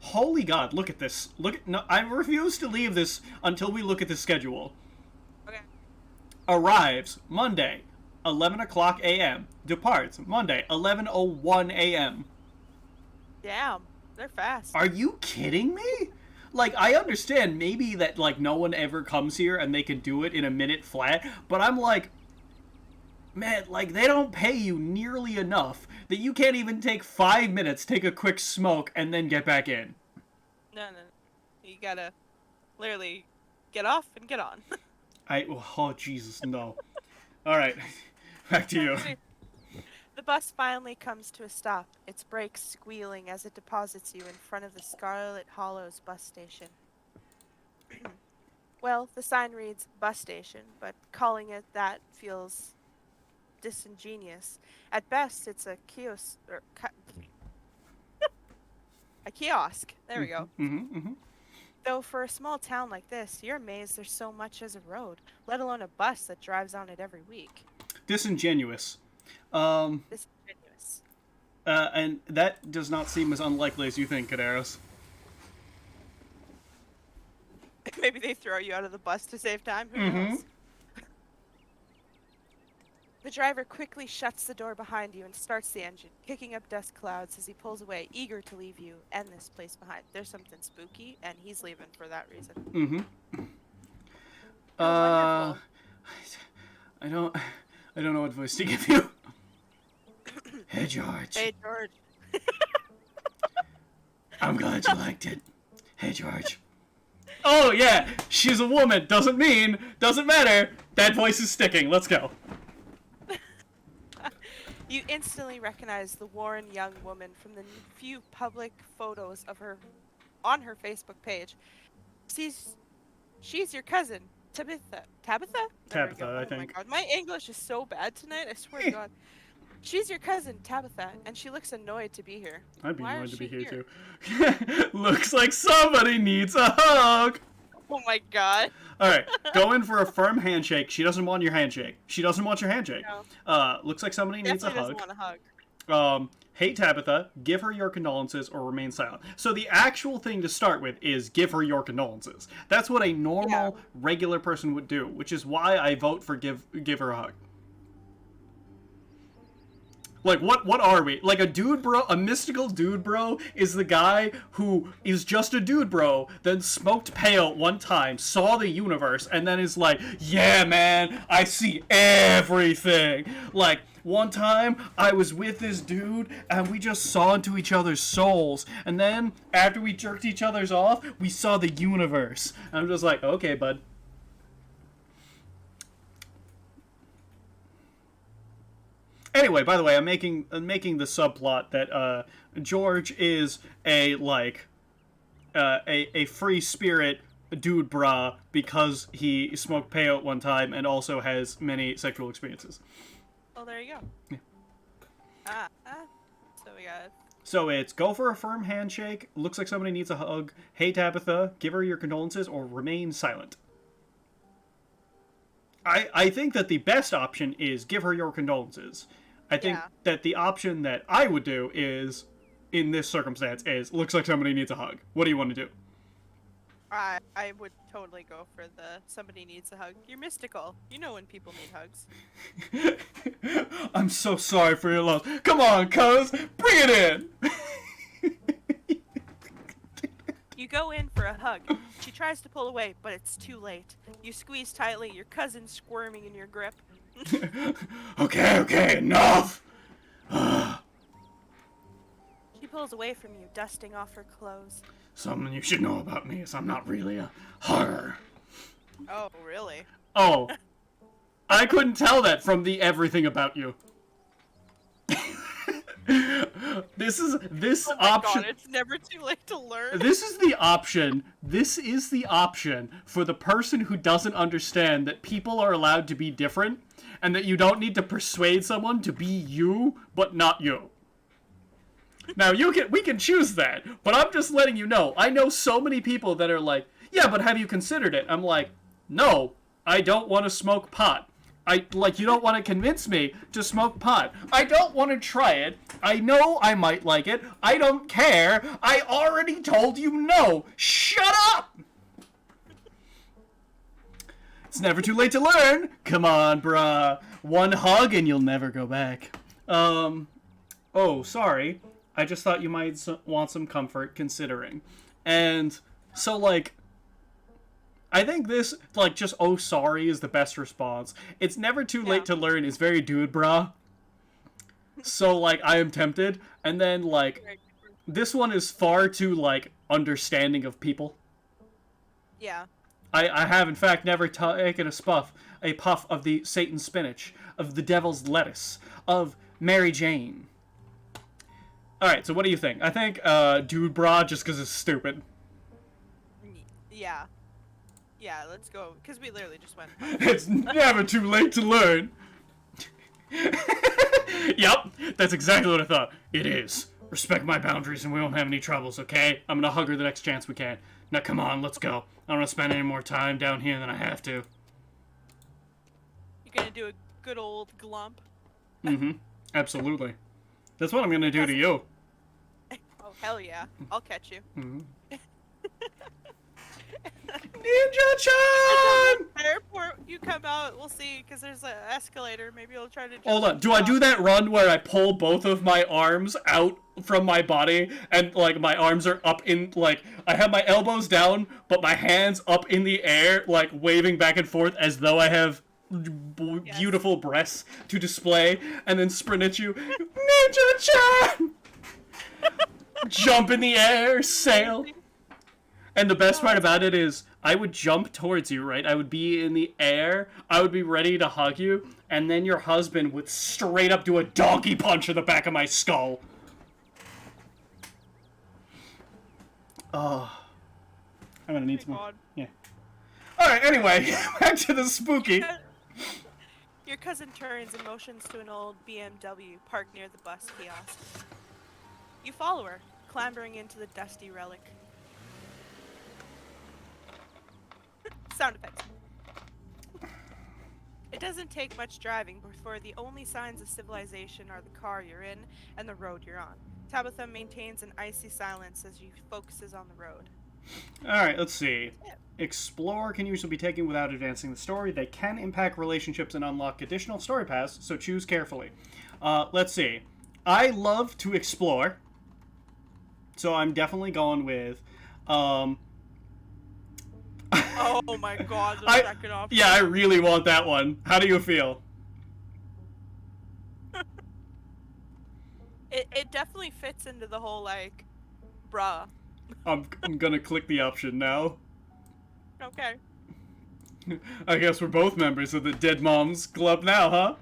Holy God, look at this. No, I refuse to leave this until we look at the schedule. Okay. Arrives Monday, 11 o'clock a.m. Departs Monday, 11:01 a.m. Damn, they're fast. Are you kidding me? Like, I understand maybe that, like, no one ever comes here and they can do it in a minute flat, but I'm like, man, like, they don't pay you nearly enough that you can't even take 5 minutes, take a quick smoke, and then get back in. No. You gotta literally get off and get on. Oh, Jesus, no. Alright, back to you. The bus finally comes to a stop, its brakes squealing as it deposits you in front of the Scarlet Hollows bus station. Well, the sign reads bus station, but calling it that feels disingenuous. At best, it's a kiosk. A kiosk. There we go. Though for a small town like this, you're amazed there's so much as a road, let alone a bus that drives on it every week. Disingenuous. Disingenuous. And that does not seem as unlikely as you think, Caderos. Maybe they throw you out of the bus to save time. Who knows? The driver quickly shuts the door behind you and starts the engine, kicking up dust clouds as he pulls away, eager to leave you and this place behind. There's something spooky, and he's leaving for that reason. I don't know what voice to give you. Hey, George. Hey, George. I'm glad you liked it. Hey, George. Oh, yeah, she's a woman. Doesn't matter. That voice is sticking. Let's go. You instantly recognize the worn young woman from the few public photos of her on her Facebook page. She's your cousin, Tabitha. Tabitha? Tabitha, I Oh think. my God, my English is so bad tonight. I swear to God. She's your cousin, Tabitha, and she looks annoyed to be here. I'd be Why annoyed is to be she here, too. Looks like somebody needs a hug. Oh my God. Alright, go in for a firm handshake. She doesn't want your handshake. She doesn't want your handshake. No. Looks like somebody needs a Definitely hug. doesn't want a hug. Hey Tabitha, give her your condolences or remain silent. So the actual thing to start with is give her your condolences. That's what a normal, regular person would do, which is why I vote for give her a hug. Like, what are we? Like, a dude bro, a mystical dude bro is the guy who is just a dude bro, then smoked peyote one time, saw the universe, and then is like, yeah, man, I see everything. Like, one time, I was with this dude, and we just saw into each other's souls, and then, after we jerked each other's off, we saw the universe. And I'm just like, okay, bud. Anyway, by the way, I'm making the subplot that George is a free spirit dude bra because he smoked peyote one time and also has many sexual experiences. Oh, there you go. Yeah. So we got. So it's go for a firm handshake. Looks like somebody needs a hug. Hey Tabitha, give her your condolences or remain silent. I think that the best option is give her your condolences. I think that the option that I would do is, in this circumstance, is looks like somebody needs a hug. What do you want to do? I would totally go for the somebody needs a hug. You're mystical. You know when people need hugs. I'm so sorry for your loss. Come on, cuz, bring it in. You go in for a hug. She tries to pull away, but it's too late. You squeeze tightly, your cousin squirming in your grip. Okay, enough. She pulls away from you, dusting off her clothes. Something you should know about me is I'm not really a hugger. Oh, really? Oh, I couldn't tell that from the everything about you. This option. God, it's never too late to learn. This is the option. This is the option for the person who doesn't understand that people are allowed to be different and that you don't need to persuade someone to be you, but not you. Now, we can choose that, but I'm just letting you know. I know so many people that are like, yeah, but have you considered it? I'm like, no, I don't want to smoke pot. You don't want to convince me to smoke pot. I don't want to try it I know I might like it. I don't care. I already told you no. Shut up! It's never too late to learn. Come on, bruh. One hug and you'll never go back. Oh, sorry. I just thought you might want some comfort considering. And so, like, I think this, like, just, oh, sorry is the best response. It's never too late to learn is very dude, bruh. So, like, I am tempted. And then, like, this one is far too, like, understanding of people. Yeah. I have, in fact, never taken a puff of the Satan's spinach, of the devil's lettuce, of Mary Jane. Alright, so what do you think? I think, dude bra, just because it's stupid. Yeah. Yeah, let's go, because we literally just went. It's never too late to learn. Yep, that's exactly what I thought. It is. Respect my boundaries and we won't have any troubles, okay? I'm gonna hug her the next chance we can. Now come on, let's go. I don't want to spend any more time down here than I have to. You're gonna do a good old glump? Mm-hmm. Absolutely. That's what I'm gonna do to you. Oh, hell yeah. I'll catch you. Mm-hmm. Ninja-chan! Airport, you come out, we'll see, because there's an escalator. Maybe you'll try to jump. Hold on, do I do that run where I pull both of my arms out from my body and, like, my arms are up in, like, I have my elbows down, but my hands up in the air, like, waving back and forth as though I have beautiful breasts to display, and then sprint at you, Ninja-chan! Jump in the air, sail. And the best part about it is, I would jump towards you, right? I would be in the air, I would be ready to hug you, and then your husband would straight up do a donkey punch in the back of my skull. Oh. I'm gonna need some more. Yeah. Alright, anyway, back to the spooky. Your cousin turns and motions to an old BMW parked near the bus kiosk. You follow her, clambering into the dusty relic. Sound effects. It doesn't take much driving before the only signs of civilization are the car you're in and the road you're on. Tabitha maintains an icy silence as she focuses on the road. Alright, let's see. Explore can usually be taken without advancing the story. They can impact relationships and unlock additional story paths, so choose carefully. Let's see. I love to explore, so I'm definitely going with, Oh my god, the second option. Yeah, I really want that one. How do you feel? It definitely fits into the whole, like, bruh. I'm gonna click the option now. Okay. I guess we're both members of the Dead Moms Club now, huh?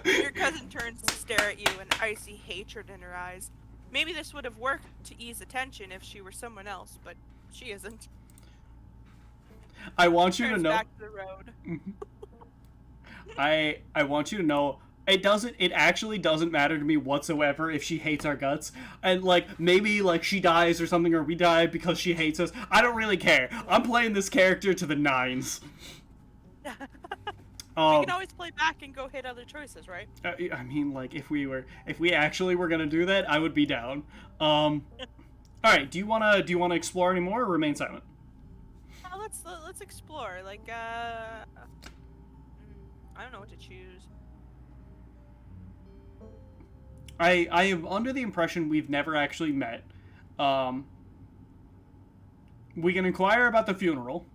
Your cousin turns to stare at you, an icy hatred in her eyes. Maybe this would have worked to ease the tension if she were someone else, but she isn't. I want you to Turns know. back to the road. I want you to know. It actually doesn't matter to me whatsoever if she hates our guts. And, like, maybe, like, she dies or something, or we die because she hates us. I don't really care. I'm playing this character to the nines. We can always play back and go hit other choices, right? I mean, like, if we actually were gonna do that, I would be down. Alright, do you wanna explore any more or remain silent? Let's explore. Like, I don't know what to choose. I am under the impression we've never actually met. We can inquire about the funeral.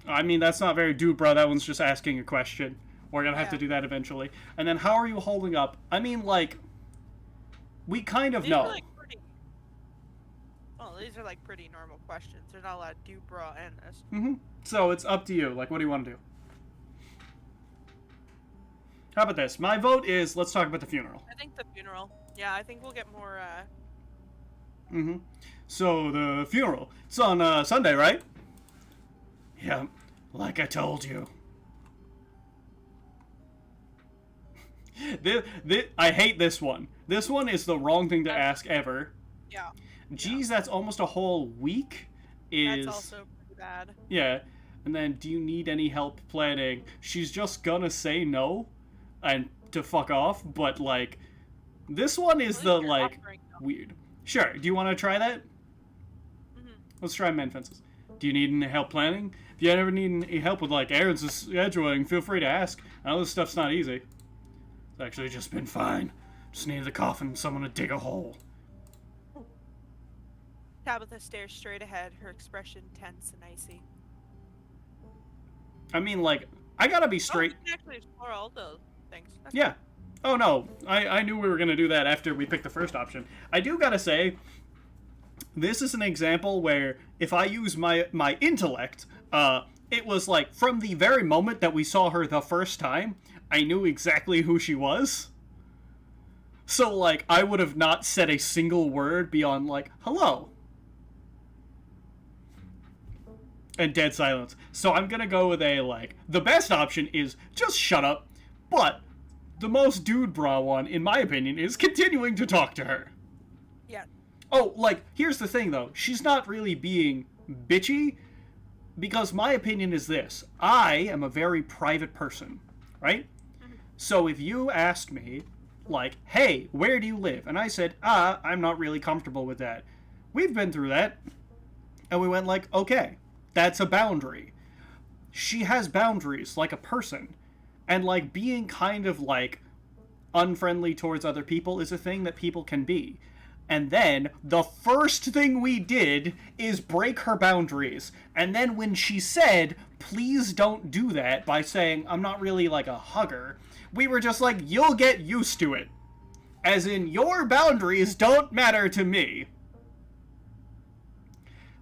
I mean, that's not very dude, bro. That one's just asking a question. We're gonna have to do that eventually. And then, how are you holding up? I mean, like, we kind of know. These are like pretty normal questions. There's not a lot of dude, bro, in this. Mm-hmm. So it's up to you. Like, what do you want to do? How about this? My vote is let's talk about the funeral. I think the funeral. Yeah, I think we'll get more. Mm-hmm. So the funeral. It's on Sunday, right? Yeah, like I told you. I hate this one. This one is the wrong thing to ask ever. Yeah. Geez, that's almost a whole week. That's also pretty bad. Yeah. And then, do you need any help planning? She's just gonna say no and to fuck off, but, like, this one is the, like, weird. Sure, do you want to try that? Let's try mend fences. Do you need any help planning? If you ever need any help with, like, errands and scheduling, feel free to ask. I know this stuff's not easy. It's actually just been fine. Just needed a coffin and someone to dig a hole. Tabitha stares straight ahead, her expression tense and icy. I mean, like, I gotta be straight. You can actually explore all those things. That's yeah. Oh, no. I knew we were gonna do that after we picked the first option. I do gotta say, this is an example where if I use my intellect, it was like, from the very moment that we saw her the first time, I knew exactly who she was. So, like, I would have not said a single word beyond, like, hello. And dead silence. So I'm gonna go with a, like, the best option is just shut up, but the most dude bra one, in my opinion, is continuing to talk to her. Yeah. Oh, like, here's the thing, though. She's not really being bitchy, because my opinion is this. I am a very private person, right? So if you asked me, like, hey, where do you live? And I said, I'm not really comfortable with that. We've been through that. And we went like, okay, that's a boundary. She has boundaries like a person. And, like, being kind of, like, unfriendly towards other people is a thing that people can be. And then, the first thing we did is break her boundaries. And then when she said, please don't do that, by saying, I'm not really, like, a hugger, we were just like, you'll get used to it. As in, your boundaries don't matter to me.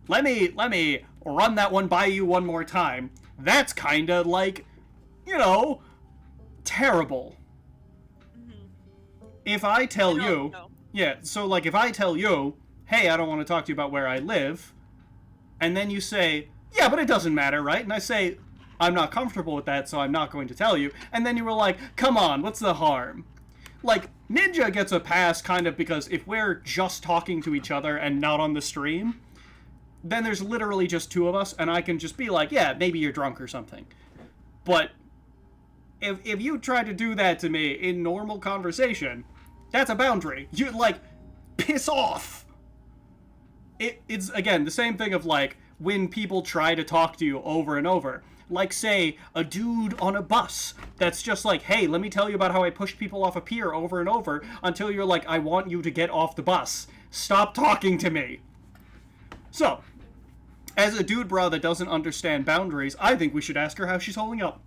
Let me run that one by you one more time. That's kinda, like, you know, terrible. If I tell you... Yeah, so, like, if I tell you, hey, I don't want to talk to you about where I live, and then you say, yeah, but it doesn't matter, right? And I say, I'm not comfortable with that, so I'm not going to tell you. And then you were like, come on, what's the harm? Like, Ninja gets a pass kind of because if we're just talking to each other and not on the stream, then there's literally just two of us, and I can just be like, yeah, maybe you're drunk or something. But if you try to do that to me in normal conversation, that's a boundary. You, like, piss off. It's, again, the same thing of, like, when people try to talk to you over and over. Like, say, a dude on a bus that's just like, hey, let me tell you about how I pushed people off a pier over and over until you're like, I want you to get off the bus. Stop talking to me. So, as a dude bro that doesn't understand boundaries, I think we should ask her how she's holding up.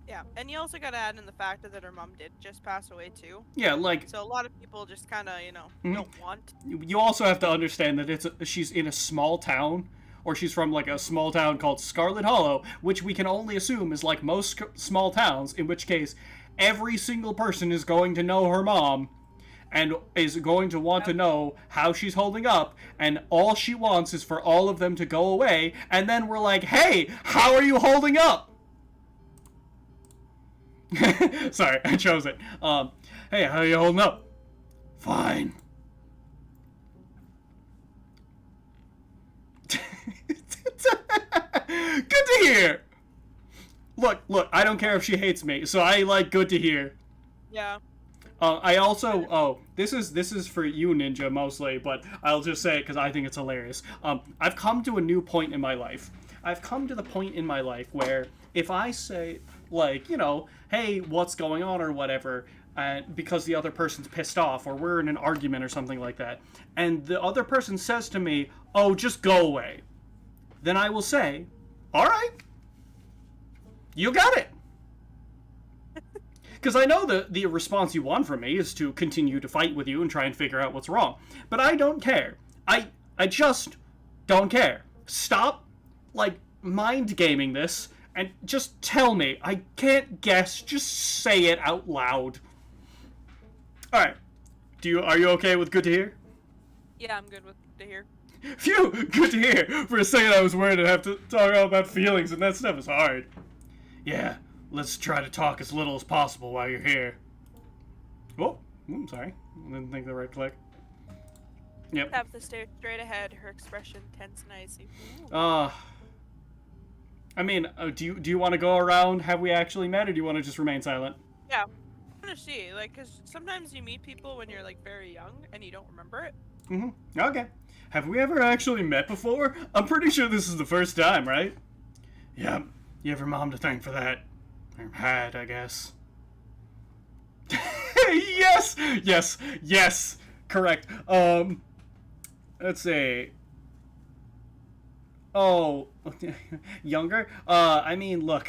Yeah, and you also gotta add in the fact that her mom did just pass away too. Yeah, like... So a lot of people just kinda, you know, don't want... You also have to understand that she's in a small town, or she's from, like, a small town called Scarlet Hollow, which we can only assume is like most small towns, in which case every single person is going to know her mom, and is going to want to know how she's holding up, and all she wants is for all of them to go away, and then we're like, hey, how are you holding up? Sorry, I chose it. Hey, how are you holding up? Fine. Good to hear. Look, I don't care if she hates me, so I like good to hear. Yeah. I also, this is for you, Ninja, mostly, but I'll just say it because I think it's hilarious. I've come to a new point in my life. I've come to the point in my life where if I say, like, you know, hey, what's going on or whatever, because the other person's pissed off or we're in an argument or something like that, and the other person says to me, oh, just go away, then I will say, all right, you got it. Because I know the response you want from me is to continue to fight with you and try and figure out what's wrong. But I don't care. I just don't care. Stop, like, mind gaming this and just tell me. I can't guess. Just say it out loud. Alright. Are you okay with good to hear? Yeah, I'm good with to hear. Phew! Good to hear! For a second I was worried I'd have to talk all about feelings, and that stuff is hard. Yeah. Let's try to talk as little as possible while you're here. Oh, I'm sorry. I didn't think the right click. Yep. Tabitha stared straight ahead, her expression tense and icy. I mean, do you want to go around? Have we actually met, or do you want to just remain silent? Yeah, I want to see, like, because sometimes you meet people when you're like very young and you don't remember it. Okay. Have we ever actually met before? I'm pretty sure this is the first time, right? Yeah. You have your mom to thank for that. Or had, I guess. Yes! Yes! Yes! Correct. Let's see. Oh, younger? I mean, look.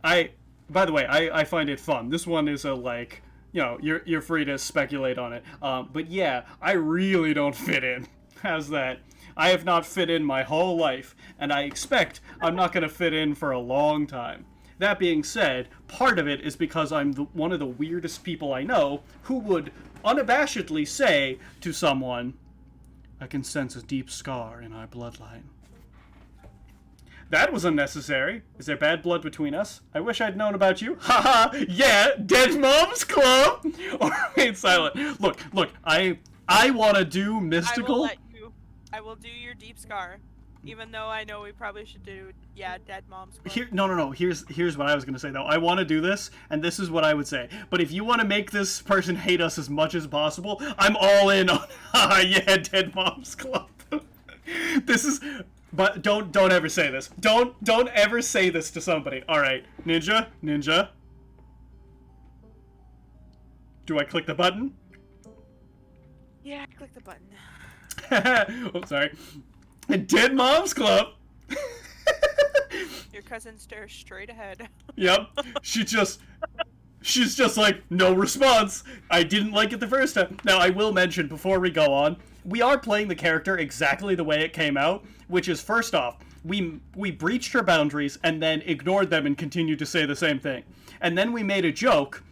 I, by the way, I find it fun. This one is a, like, you're free to speculate on it. But yeah, I really don't fit in. How's that? I have not fit in my whole life, and I expect I'm not going to fit in for a long time. That being said, part of it is because I'm one of the weirdest people I know who would unabashedly say to someone, I can sense a deep scar in our bloodline. That was unnecessary. Is there bad blood between us? I wish I'd known about you. Haha, yeah, Dead Moms Club! Or remain silent. Look, I want to do mystical. I will do your deep scar. Even though I know we probably should do, yeah, Dead Moms Club. Here, no. Here's what I was gonna say though. I want to do this, and this is what I would say. But if you want to make this person hate us as much as possible, I'm all in on. Yeah, Dead Moms Club. This is. But don't ever say this. Don't ever say this to somebody. All right, Ninja. Do I click the button? Yeah, click the button. Oh, sorry. Dead Moms Club. Your cousin stares straight ahead. Yep. She's just like, no response. I didn't like it the first time. Now, I will mention before we go on, we are playing the character exactly the way it came out, which is, first off, we breached her boundaries and then ignored them and continued to say the same thing. And then we made a joke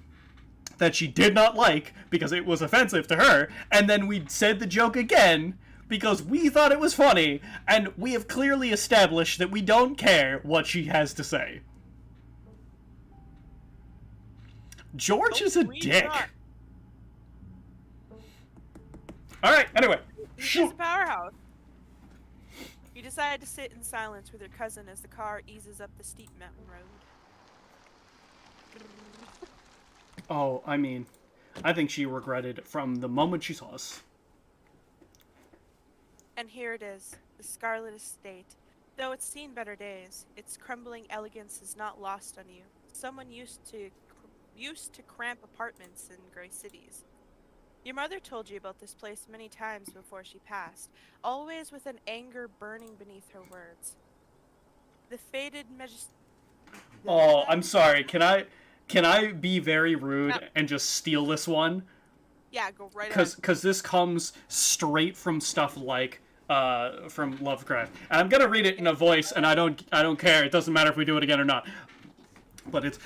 that she did not like because it was offensive to her, and then we said the joke again because we thought it was funny, and we have clearly established that we don't care what she has to say. George is a dick. Alright, anyway. She's a powerhouse. You decide to sit in silence with your cousin as the car eases up the steep mountain road. Oh, I mean, I think she regretted it from the moment she saw us. And here it is, the Scarlet Estate. Though it's seen better days, its crumbling elegance is not lost on you. Someone used to cramp apartments in gray cities. Your mother told you about this place many times before she passed, always with an anger burning beneath her words. The faded Oh, I'm sorry. Can I be very rude and just steal this one? Yeah, go right ahead. Because this comes straight from stuff like from Lovecraft. And I'm gonna read it in a voice, and I don't care. It doesn't matter if we do it again or not. But it's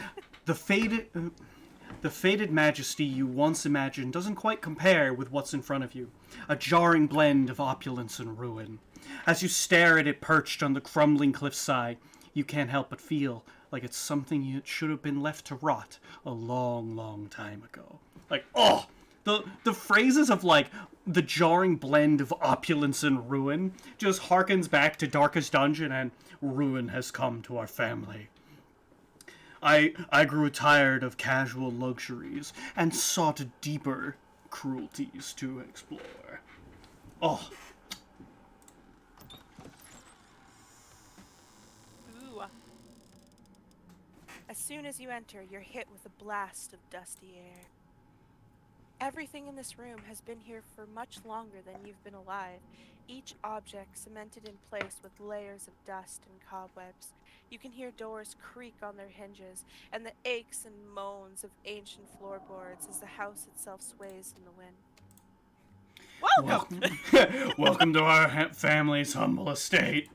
the faded majesty you once imagined doesn't quite compare with what's in front of you. A jarring blend of opulence and ruin. As you stare at it perched on the crumbling cliffside, you can't help but feel like it's something that should have been left to rot a long, long time ago. Like, oh! The phrases of, like, the jarring blend of opulence and ruin just harkens back to Darkest Dungeon and ruin has come to our family. I grew tired of casual luxuries and sought deeper cruelties to explore. Oh. Ooh. As soon as you enter, you're hit with a blast of dusty air. Everything in this room has been here for much longer than you've been alive, each object cemented in place with layers of dust and cobwebs. You can hear doors creak on their hinges, and the aches and moans of ancient floorboards as the house itself sways in the wind. Welcome! Welcome to our family's humble estate.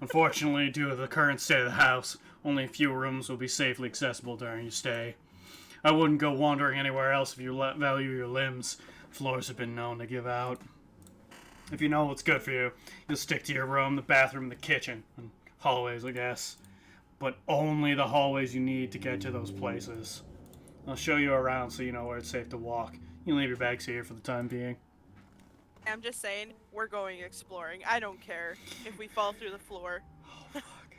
Unfortunately, due to the current state of the house, only a few rooms will be safely accessible during your stay. I wouldn't go wandering anywhere else if you value your limbs. Floors have been known to give out. If you know what's good for you, you'll stick to your room, the bathroom, the kitchen, and hallways, I guess. But only the hallways you need to get to those places. I'll show you around so you know where it's safe to walk. You can leave your bags here for the time being. I'm just saying, we're going exploring. I don't care if we fall through the floor. Oh, fuck.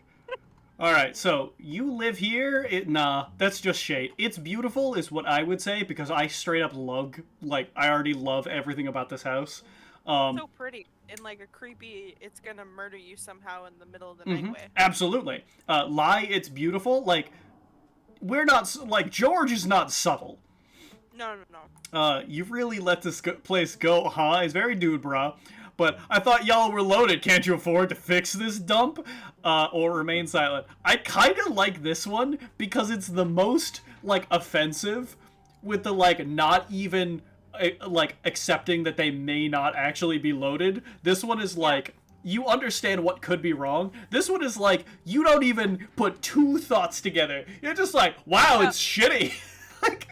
Alright, so you live here? Nah, that's just shade. It's beautiful is what I would say, because I straight up love, like, I already love everything about this house. So pretty. In like a creepy, it's gonna murder you somehow in the middle of the night way. Absolutely. Lie, it's beautiful. Like, we're not, like, George is not subtle. No, no, no. You really let this place go, huh? It's very dude, bro. But I thought y'all were loaded. Can't you afford to fix this dump? Or remain silent. I kind of like this one because it's the most, like, offensive with the, like, not even, like, accepting that they may not actually be loaded. This one is, like, you understand what could be wrong. This one is, like, you don't even put two thoughts together. You're just like, wow, it's shitty. Like,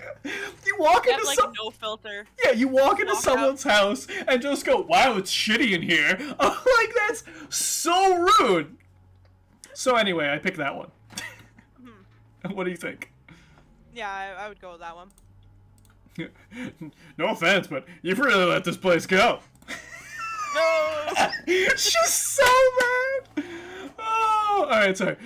you walk into like no filter. Yeah, you walk into someone's house and just go, wow, it's shitty in here. Like, that's so rude. So anyway, I picked that one. What do you think? Yeah, I would go with that one. No offense, but you've really let this place go. No! She's so mad! Oh, alright, sorry.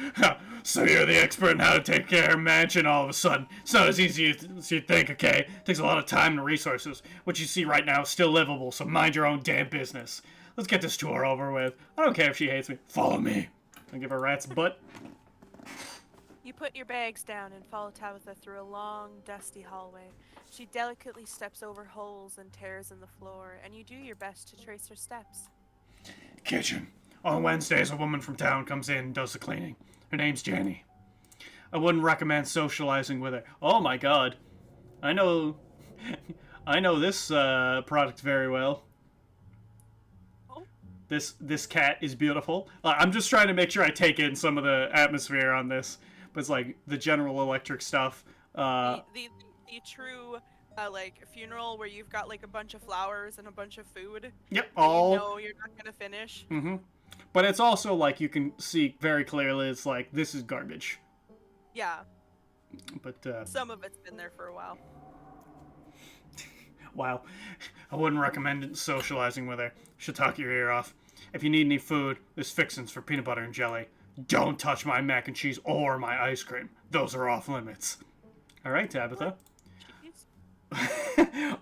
So you're the expert in how to take care of a mansion all of a sudden. It's not as easy as you think, okay? It takes a lot of time and resources. What you see right now is still livable, so mind your own damn business. Let's get this tour over with. I don't care if she hates me. Follow me. I give her a rat's butt. You put your bags down and follow Tabitha through a long, dusty hallway. She delicately steps over holes and tears in the floor, and you do your best to trace her steps. Kitchen. On Wednesdays, a woman from town comes in and does the cleaning. Her name's Jenny. I wouldn't recommend socializing with her. Oh my god. I know this product very well. Oh? This cat is beautiful. I'm just trying to make sure I take in some of the atmosphere on this. But it's like the General Electric stuff. The true like funeral where you've got like a bunch of flowers and a bunch of food. Yep, all. You know you're not gonna finish. Mm-hmm. But it's also like you can see very clearly. It's like this is garbage. Yeah. But some of it's been there for a while. Wow, I wouldn't recommend socializing with her. She'll talk your ear off. If you need any food, there's fixins for peanut butter and jelly. Don't touch my mac and cheese or my ice cream. Those are off limits. All right, Tabitha.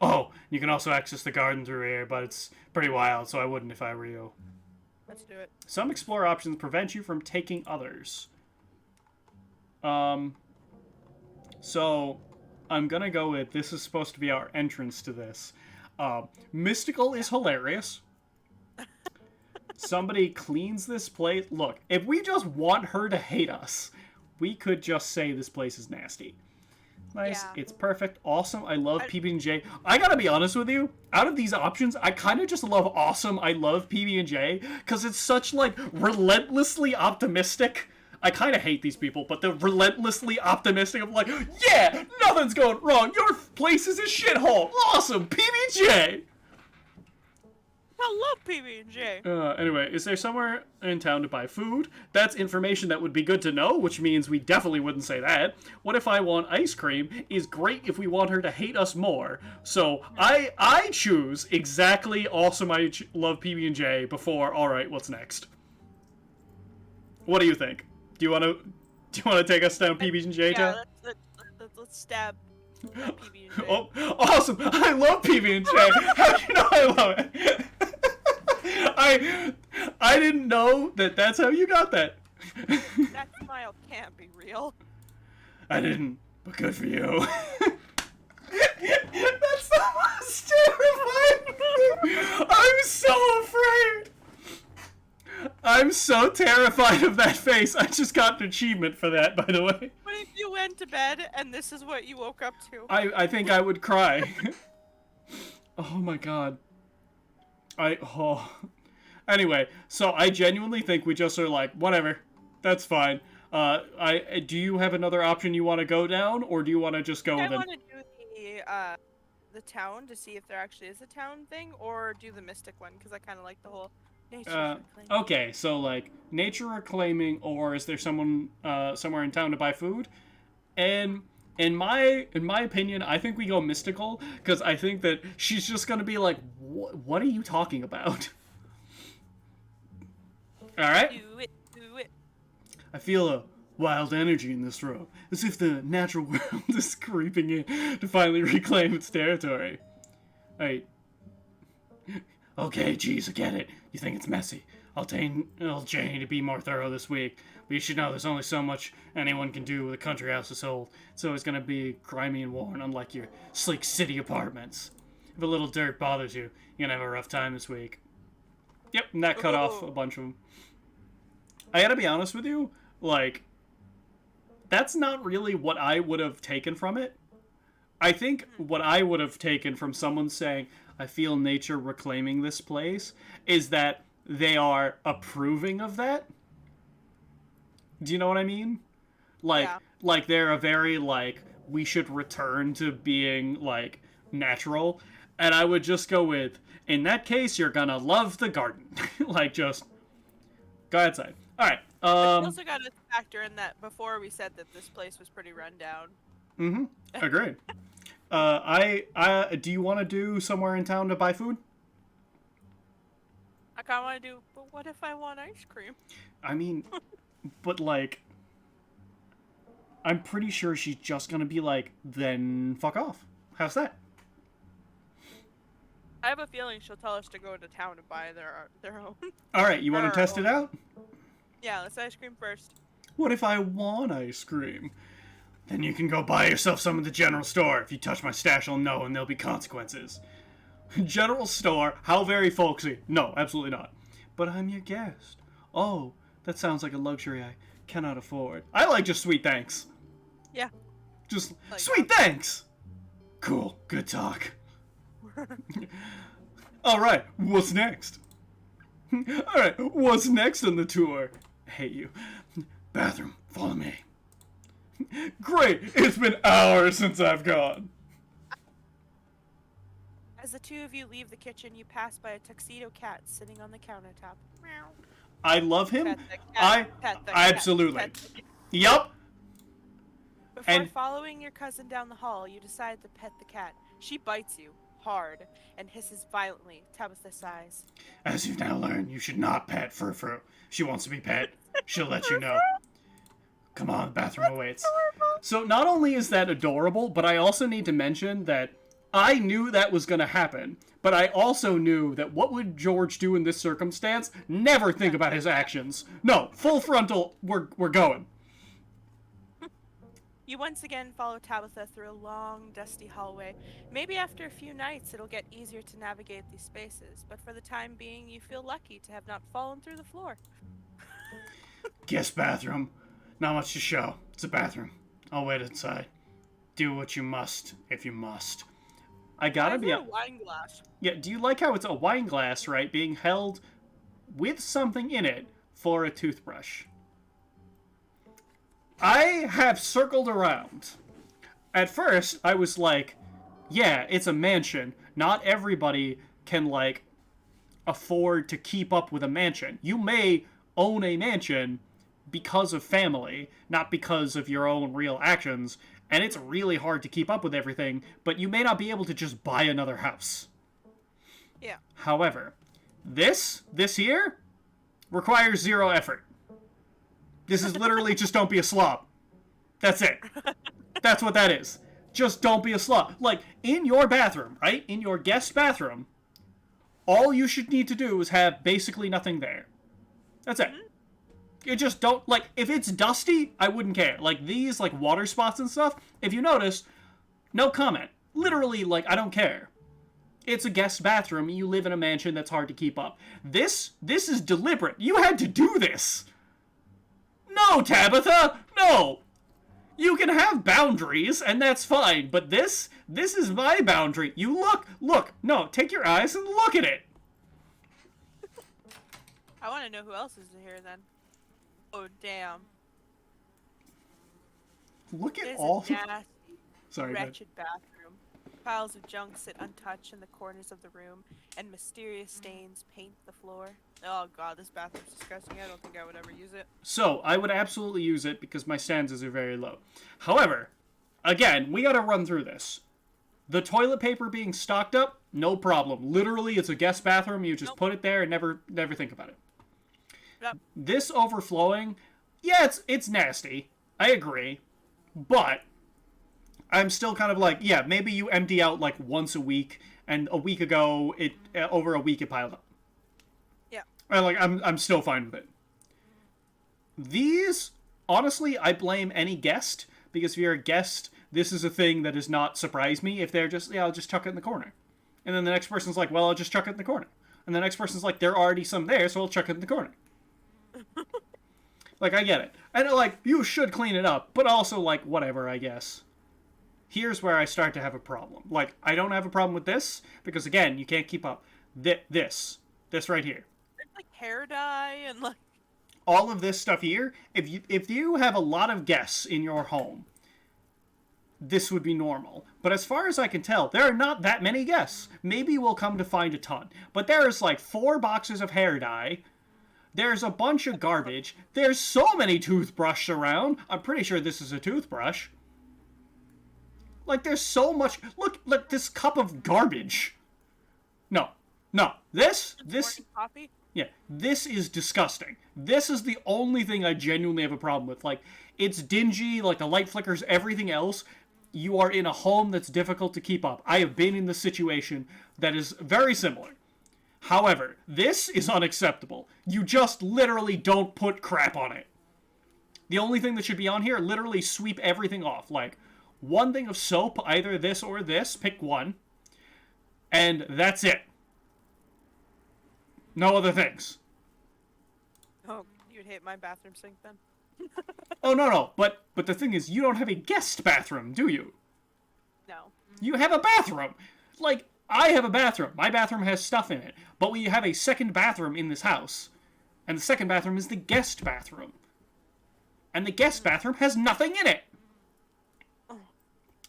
Oh, you can also access the garden through here, but it's pretty wild, so I wouldn't if I were you. Let's do it. Some explore options prevent you from taking others. So I'm gonna go with this is supposed to be our entrance to this. Mystical is hilarious. Somebody cleans this place. Look, if we just want her to hate us, we could just say this place is nasty. Nice. Yeah. It's perfect. Awesome. I love PB&J. I gotta be honest with you. Out of these options, I kind of just love awesome. I love PB&J because it's such like relentlessly optimistic. I kind of hate these people, but they're relentlessly optimistic. I'm like, yeah, nothing's going wrong. Your place is a shithole. Awesome. PB&J. I love PB&J. Anyway, is there somewhere in town to buy food? That's information that would be good to know, which means we definitely wouldn't say that. What if I want ice cream is great if we want her to hate us more. So I choose exactly awesome I love PB&J before, alright, what's next? What do you think? Do you want to take us down PB&J, John? Yeah, let's stab PB&J. Oh, awesome! I love PB&J. How do you know I love it? I didn't know that that's how you got that. That smile can't be real. I didn't, but good for you. That's the most terrifying thing. I'm so afraid. I'm so terrified of that face. I just got an achievement for that, by the way. What if you went to bed and this is what you woke up to? I think I would cry. Oh my god. Anyway, so I genuinely think we just are like, whatever. That's fine. Do you have another option you want to go down, or do you want to just go with it? I want to do the town to see if there actually is a town thing, or do the mystic one, because I kind of like the whole nature reclaiming. Okay, so like nature reclaiming, or is there someone somewhere in town to buy food? And in my opinion, I think we go mystical, because I think that she's just gonna be like, what are you talking about? All right. Do it. I feel wild energy in this room, as if the natural world is creeping in to finally reclaim its territory. Right. Okay, geez, I get it. You think it's messy. I'll tell Janie to be more thorough this week, but you should know there's only so much anyone can do with a country house this old. It's always gonna be grimy and worn, unlike your sleek city apartments. If a little dirt bothers you, you're gonna have a rough time this week. Yep, and that cut off a bunch of them. I gotta be honest with you, like, that's not really what I would have taken from it. I think what I would have taken from someone saying, I feel nature reclaiming this place, is that they are approving of that. Do you know what I mean? Like, Yeah. like they're a very, like, we should return to being, like, natural. And I would just go with, in that case, you're gonna love the garden. Like, just go outside. All right. We also got to factor in that before we said that this place was pretty run down. Mm-hmm. Agreed. Do you want to do somewhere in town to buy food? I kind of want to do, but what if I want ice cream? I mean, but like, I'm pretty sure she's just gonna be like, then fuck off. How's that? I have a feeling she'll tell us to go to town and buy their own. All right, you want to Our test own. it out? Yeah, let's ice cream first. What if I want ice cream? Then you can go buy yourself some at the general store. If you touch my stash, I'll know, and there'll be consequences. General store? How very folksy. No, absolutely not. But I'm your guest. Oh, that sounds like a luxury I cannot afford. I like just sweet thanks. Yeah. Just Like sweet thanks. Cool. Good talk. All right. What's next? All right. What's next on the tour? I hate you. Bathroom. Follow me. Great. It's been hours since I've gone. As the two of you leave the kitchen, you pass by a tuxedo cat sitting on the countertop. Meow. I love him. Pet the cat. Pet the cat. Absolutely. Pet the cat. Yup. Before And- following your cousin down the hall, you decide to pet the cat. She bites you hard and hisses violently. Tabitha sighs. As you've now learned, you should not pet Frou-Frou. She wants to be pet. She'll let you know. Come on, the bathroom awaits. So not only is that adorable, but I also need to mention that I knew that was going to happen. But I also knew that what would George do in this circumstance? Never think about his actions. No, full frontal, we're going. You once again follow Tabitha through a long, dusty hallway. Maybe after a few nights it'll get easier to navigate these spaces, but for the time being you feel lucky to have not fallen through the floor. Guest bathroom. Not much to show. It's a bathroom. I'll wait inside. Do what you must, if you must. I gotta be... a wine glass. Yeah, do you like how it's a wine glass, right, being held with something in it for a toothbrush? I have circled around. At first, I was like, yeah, it's a mansion. Not everybody can, like, afford to keep up with a mansion. You may own a mansion because of family, not because of your own real actions, and it's really hard to keep up with everything, but you may not be able to just buy another house. Yeah. However, this here, requires zero effort. This is literally just don't be a slob. That's it. That's what that is. Just don't be a slob. Like, in your bathroom, right? In your guest bathroom, all you should need to do is have basically nothing there. That's it. You just don't, like, if it's dusty, I wouldn't care. Like, these, like, water spots and stuff, if you notice, no comment. Literally, like, I don't care. It's a guest bathroom, you live in a mansion that's hard to keep up. This is deliberate. You had to do this. No, Tabitha! No! You can have boundaries, and that's fine, but this is my boundary. You look, no, take your eyes and look at it. I want to know who else is here then. Oh, damn. Look at It is all... a nasty, Sorry, Dad. wretched bathroom. Piles of junk sit untouched in the corners of the room, and mysterious stains paint the floor. Oh god, this bathroom's disgusting. I don't think I would ever use it. So, I would absolutely use it because my stanzas are very low. However, again, we gotta run through this. The toilet paper being stocked up, no problem. Literally, it's a guest bathroom. You just put it there and never think about it. Yep. This overflowing, Yeah, it's nasty. I agree. But I'm still kind of like, yeah, maybe you empty out like once a week, and a week ago, over a week it piled up. Yeah. I'm still fine with it. These, honestly, I blame any guest, because if you're a guest, this is a thing that does not surprise me if they're just, yeah, I'll just chuck it in the corner. And then the next person's like, well, I'll just chuck it in the corner. And the next person's like, there are already some there, so I'll chuck it in the corner. Like, I get it. And, like, you should clean it up, but also, like, whatever, I guess. Here's where I start to have a problem. Like, I don't have a problem with this, because, again, you can't keep up. This right here. There's, like, hair dye and, like... All of this stuff here, if you have a lot of guests in your home, this would be normal. But as far as I can tell, there are not that many guests. Maybe we'll come to find a ton. But there is, like, 4 boxes of hair dye. There's a bunch of garbage. There's so many toothbrushes around. I'm pretty sure this is a toothbrush. Like, there's so much... Look, this cup of garbage. No. This... Morning coffee? Yeah, this is disgusting. This is the only thing I genuinely have a problem with. Like, it's dingy, like, the light flickers, everything else. You are in a home that's difficult to keep up. I have been in the situation that is very similar. However, this is unacceptable. You just literally don't put crap on it. The only thing that should be on here, literally sweep everything off. Like, one thing of soap, either this or this, pick one. And that's it. No other things. Oh, you'd hate my bathroom sink then? Oh, no. But the thing is, you don't have a guest bathroom, do you? No. You have a bathroom. Like, I have a bathroom. My bathroom has stuff in it. But we have a second bathroom in this house. And the second bathroom is the guest bathroom. And the guest bathroom has nothing in it.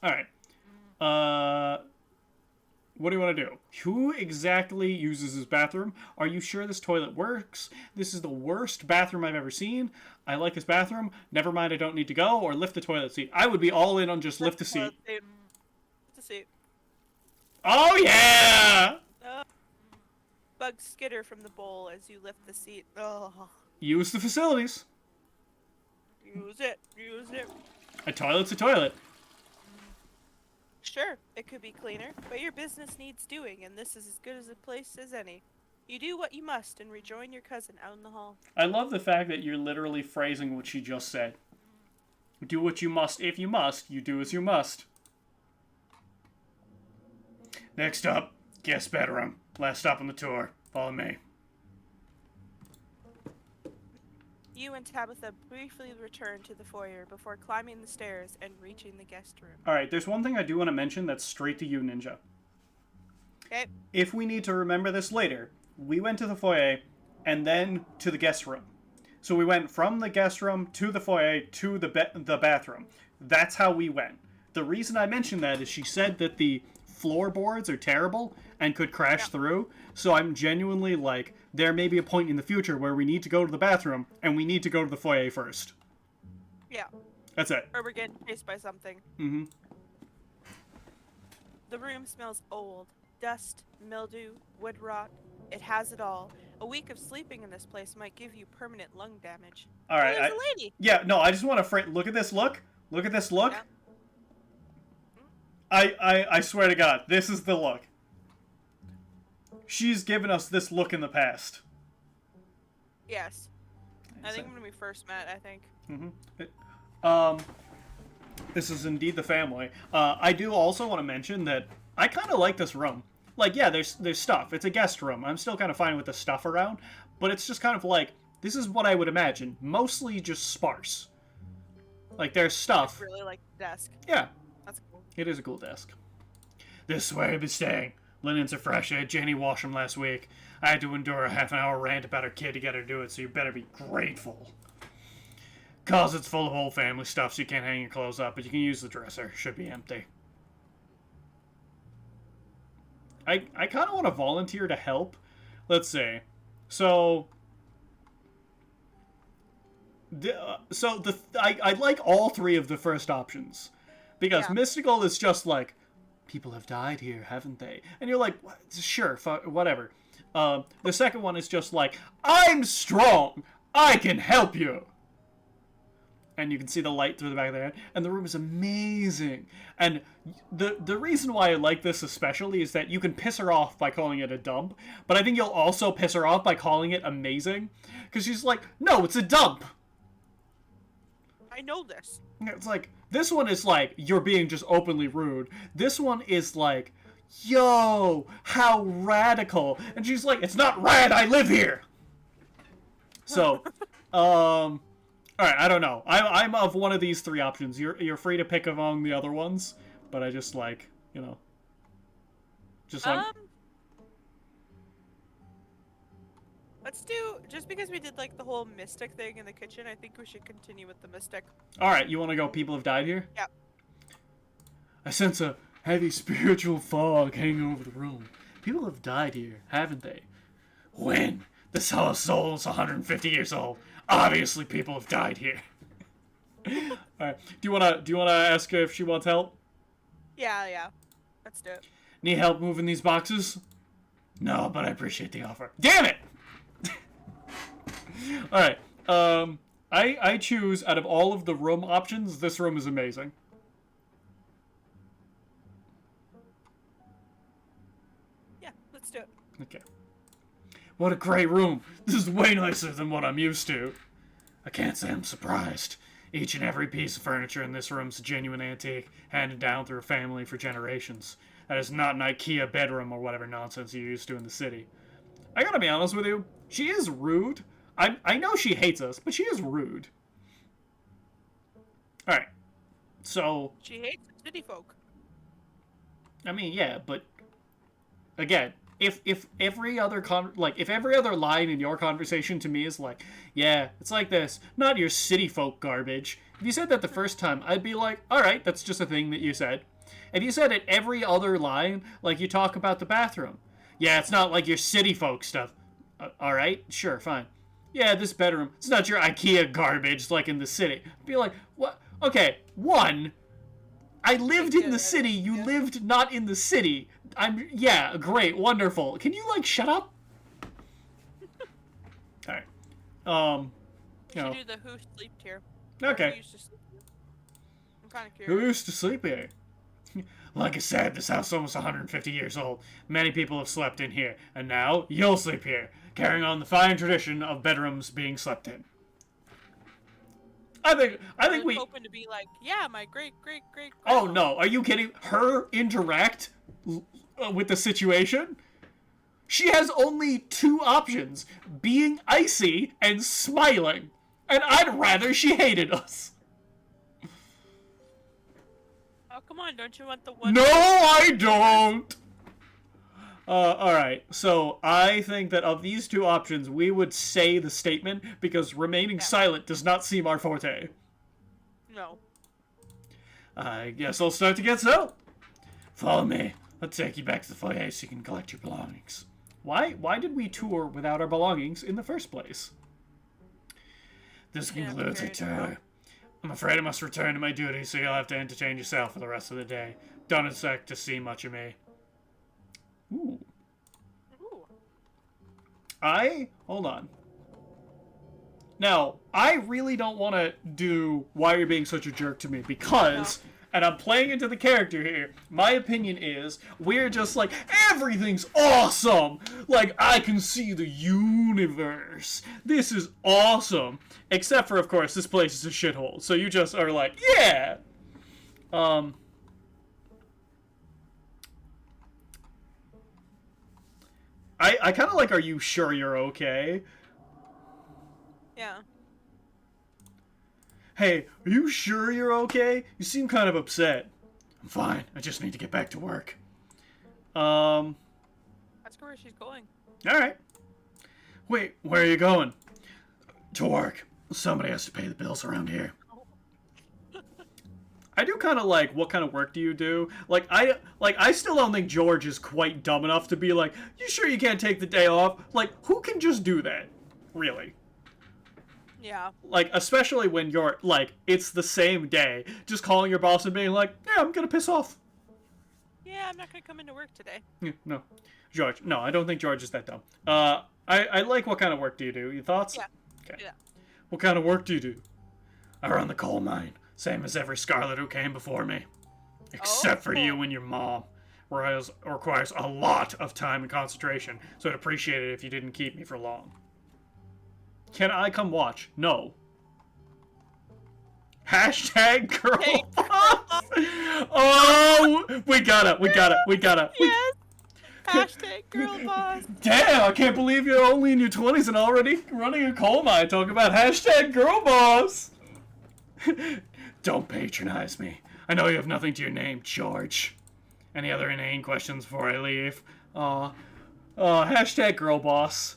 Alright. What do you want to do? Who exactly uses this bathroom? Are you sure this toilet works? This is the worst bathroom I've ever seen. I like this bathroom. Never mind, I don't need to go. Or lift the toilet seat. I would be all in on just lift the seat. Lift the seat. Oh, yeah! Bugs skitter from the bowl as you lift the seat. Oh. Use the facilities. Use it. A toilet's a toilet. Sure, it could be cleaner, but your business needs doing, and this is as good as a place as any. You do what you must and rejoin your cousin out in the hall. I love the fact that you're literally phrasing what she just said. Do what you must. If you must, you do as you must. Next up, guest bedroom. Last stop on the tour. Follow me. You and Tabitha briefly return to the foyer before climbing the stairs and reaching the guest room. Alright, there's one thing I do want to mention that's straight to you, Ninja. Okay. If we need to remember this later, we went to the foyer and then to the guest room. So we went from the guest room to the foyer to the bathroom. That's how we went. The reason I mentioned that is she said that the floorboards are terrible and could crash through. So I'm genuinely like, there may be a point in the future where we need to go to the bathroom and we need to go to the foyer first. Yeah. That's it. Or we're getting chased by something. Mm-hmm. The room smells old. Dust, mildew, wood rot. It has it all. A week of sleeping in this place might give you permanent lung damage. All right. Oh, there's a lady. Yeah, no, I just want to look at this look. Look at this look. Yeah. I swear to God, this is the look. She's given us this look in the past. Yes. I think when we first met, I think. This is indeed the family. I do also want to mention that I kind of like this room. Like, yeah, there's stuff. It's a guest room. I'm still kind of fine with the stuff around, but it's just kind of like, this is what I would imagine. Mostly just sparse. Like, there's stuff. I really like the desk. Yeah. That's cool. It is a cool desk. This is where I've been staying. Linens are fresh. I had Jenny wash them last week. I had to endure a half-an-hour rant about her kid to get her to do it, so you better be grateful. Closet's full of old family stuff, so you can't hang your clothes up, but you can use the dresser. Should be empty. I kind of want to volunteer to help. Let's see. So... I like all three of the first options. Because Mystical is just like, people have died here, haven't they? And you're like, sure, whatever. The second one is just like, I'm strong! I can help you! and you can see the light through the back of their head, and the room is amazing. And the reason why I like this especially is that you can piss her off by calling it a dump, but I think you'll also piss her off by calling it amazing, because she's like, no, it's a dump. I know this. It's like, this one is like, you're being just openly rude. This one is like, yo, how radical. And she's like, it's not rad, I live here. So, alright, I don't know. I'm of one of these three options. You're free to pick among the other ones, but I just like, you know, just like... Let's do, just because we did like the whole mystic thing in the kitchen, I think we should continue with the mystic. Alright, you want to go people have died here? Yeah. I sense a heavy spiritual fog hanging over the room. People have died here, haven't they? When? This hollow soul is 150 years old. Obviously people have died here. Alright, do you wanna ask her if she wants help? Yeah. Let's do it. Need help moving these boxes? No, but I appreciate the offer. Damn it! Alright, I choose, out of all of the room options, this room is amazing. Yeah, let's do it. Okay. What a great room! This is way nicer than what I'm used to. I can't say I'm surprised. Each and every piece of furniture in this room's a genuine antique, handed down through a family for generations. That is not an IKEA bedroom or whatever nonsense you're used to in the city. I gotta be honest with you, she is rude. I know she hates us, but she is rude. Alright. So... She hates city folk. I mean, yeah, but... Again, if every other if every other line in your conversation to me is like, yeah, it's like this, not your city folk garbage. If you said that the first time, I'd be like, alright, that's just a thing that you said. If you said it every other line, like you talk about the bathroom, yeah, it's not like your city folk stuff. Alright, sure, fine. Yeah, this bedroom, it's not your IKEA garbage like in the city. Be like, what? Okay, one, I lived in the city, you lived not in the city. Yeah, great, wonderful. Can you, like, shut up? Alright. You know. Should do the who slept here. Okay. Who used to sleep here. I'm kind of Who curious. used to sleep here? Like I said, this house is almost 150 years old. Many people have slept in here, and now you'll sleep here, carrying on the fine tradition of bedrooms being slept in. I think we hoping to be like, yeah, my great. Oh no, are you kidding? Her interact with the situation? She has only two options, being icy and smiling. And I'd rather she hated us. Oh, come on, don't you want the one? No, I don't! Alright, so I think that of these two options, we would say the statement, because remaining silent does not seem our forte. No. I guess I'll start to get settled. Follow me. I'll take you back to the foyer so you can collect your belongings. Why did we tour without our belongings in the first place? This concludes our tour. I'm afraid I must return to my duties, so you'll have to entertain yourself for the rest of the day. Don't expect to see much of me. Ooh. Hold on. Now, I really don't want to do why you're being such a jerk to me, because, and I'm playing into the character here, my opinion is, we're just like, everything's awesome! Like, I can see the universe. This is awesome. Except for, of course, this place is a shithole. So you just are like, yeah! I kind of like, are you sure you're okay? Yeah. Hey, are you sure you're okay? You seem kind of upset. I'm fine. I just need to get back to work. Ask her where she's going. Alright. Wait, where are you going? To work. Somebody has to pay the bills around here. I do kind of like, what kind of work do you do? Like, I still don't think George is quite dumb enough to be like, you sure you can't take the day off? Like, who can just do that? Really? Yeah. Like, especially when you're, like, it's the same day. Just calling your boss and being like, yeah, I'm gonna piss off. Yeah, I'm not gonna come into work today. Yeah, no. George. No, I don't think George is that dumb. I like, what kind of work do you do? Your thoughts? Yeah. Okay. Yeah. What kind of work do you do? I run the coal mine, same as every Scarlet who came before me. Except for you and your mom. Requires a lot of time and concentration, so I'd appreciate it if you didn't keep me for long. Can I come watch? No. Hashtag girl boss. Oh, we gotta. Yes. Hashtag girl boss. Damn, I can't believe you're only in your 20s and already running a coal mine. Talk about hashtag girl boss. Don't patronize me. I know you have nothing to your name, George. Any other inane questions before I leave? Hashtag girl boss.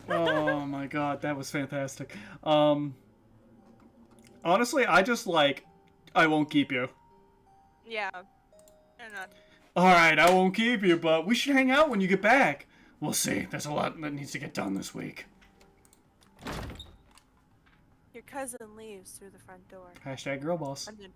Oh my god, that was fantastic. Honestly, I just I won't keep you. Yeah. They're not. Alright, I won't keep you, but we should hang out when you get back. We'll see. There's a lot that needs to get done this week. Your cousin leaves through the front door. Hashtag girl boss. And then